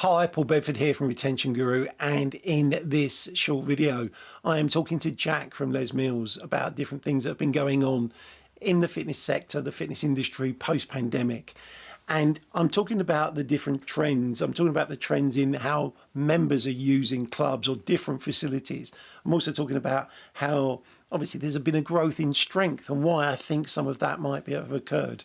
Hi, Paul Bedford here from Retention Guru, and in this short video, I am talking to Jack from Les Mills about different things that have been going on in the fitness sector, the fitness industry post-pandemic. And I'm talking about the different trends. I'm talking about the trends in how members are using clubs or different facilities. I'm also talking about how obviously there's been a growth in strength and why I think some of that might have occurred.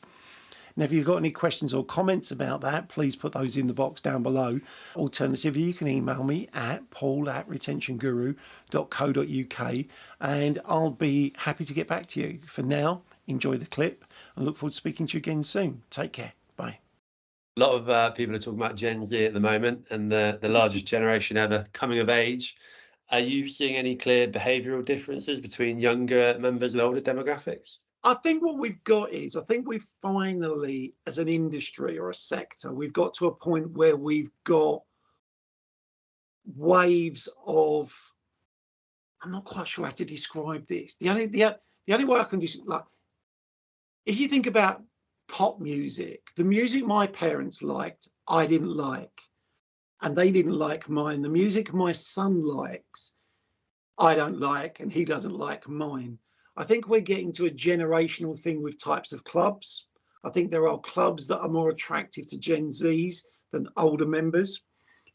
Now, if you've got any questions or comments about that, please put those in the box down below. Alternatively, you can email me at paul@retentionguru.co.uk and I'll be happy to get back to you. For now, enjoy the clip and look forward to speaking to you again soon. Take care. Bye. A lot of people are talking about Gen Z at the moment and the largest generation ever coming of age. Are you seeing any clear behavioural differences between younger members and older demographics? I think what we've got is, I think we've finally, as an industry or a sector, we've got to a point where we've got waves of, I'm not quite sure how to describe this. The only way I can describe, like, if you think about pop music, the music my parents liked, I didn't like, and they didn't like mine. The music my son likes, I don't like, and he doesn't like mine. I think we're getting to a generational thing with types of clubs. I think there are clubs that are more attractive to Gen Zs than older members,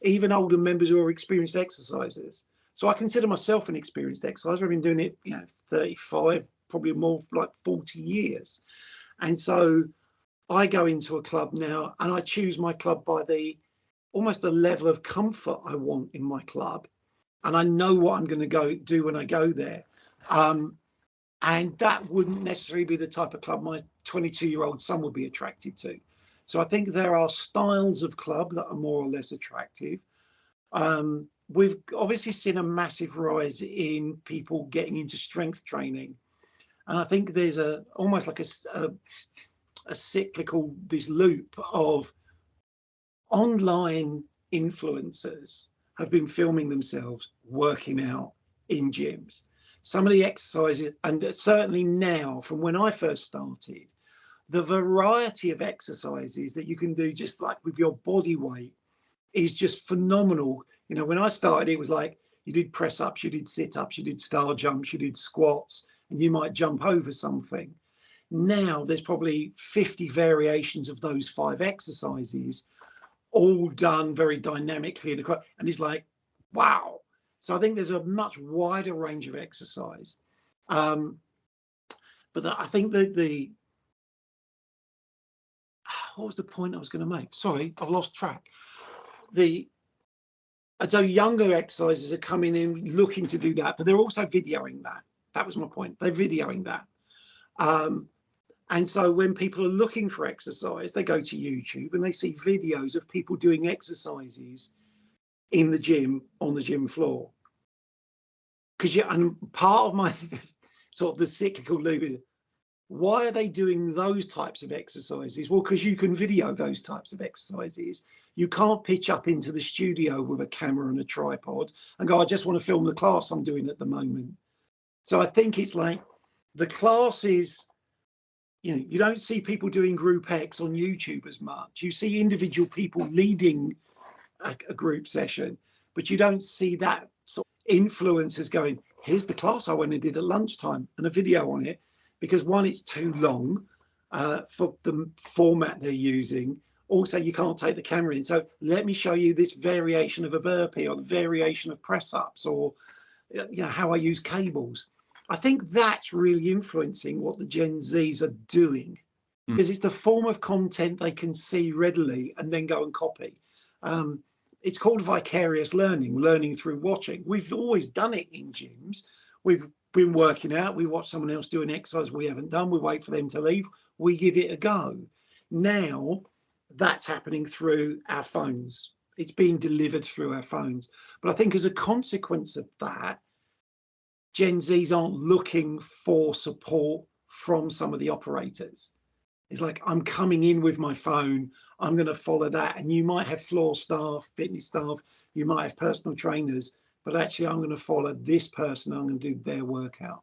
even older members who are experienced exercisers. So I consider myself an experienced exerciser. I've been doing it, 35, probably more like 40 years. And so I go into a club now and I choose my club by almost the level of comfort I want in my club. And I know what I'm going to go do when I go there. And that wouldn't necessarily be the type of club my 22-year-old son would be attracted to. So I think there are styles of club that are more or less attractive. We've obviously seen a massive rise in people getting into strength training. And I think there's almost like a cyclical, this loop of online influencers have been filming themselves working out in gyms. Some of the exercises, and certainly now from when I first started, the variety of exercises that you can do just like with your body weight is just phenomenal. When I started, it was like you did press ups, you did sit ups, you did star jumps, you did squats, and you might jump over something. Now there's probably 50 variations of those 5 exercises, all done very dynamically, and it's like, wow. So I think there's a much wider range of exercise. But I think that what was the point I was going to make? Sorry, I've lost track. So younger exercises are coming in looking to do that, but they're also videoing that. That was my point. They're videoing that. And so when people are looking for exercise, they go to YouTube and they see videos of people doing exercises in the gym, on the gym floor. And part of my sort of the cyclical loop is, why are they doing those types of exercises? Well, because you can video those types of exercises. You can't pitch up into the studio with a camera and a tripod and go, I just want to film the class I'm doing at the moment. So I think it's like the classes, you don't see people doing group X on YouTube as much. You see individual people leading a group session, but you don't see that sort of influencers going, here's the class I went and did at lunchtime and a video on it, because one, it's too long for the format they're using. Also, you can't take the camera in. So let me show you this variation of a burpee or the variation of press ups, or how I use cables. I think that's really influencing what the Gen Zs are doing, because it's the form of content they can see readily and then go and copy. It's called vicarious learning through watching. We've always done it in gyms. We've been working out, we watch someone else do an exercise we haven't done, we wait for them to leave, we give it a go. Now that's happening through our phones. It's being delivered through our phones. But I think as a consequence of that, Gen Zs aren't looking for support from some of the operators. It's like, I'm coming in with my phone, I'm going to follow that. And you might have floor staff, fitness staff, you might have personal trainers, but actually I'm going to follow this person, I'm going to do their workout.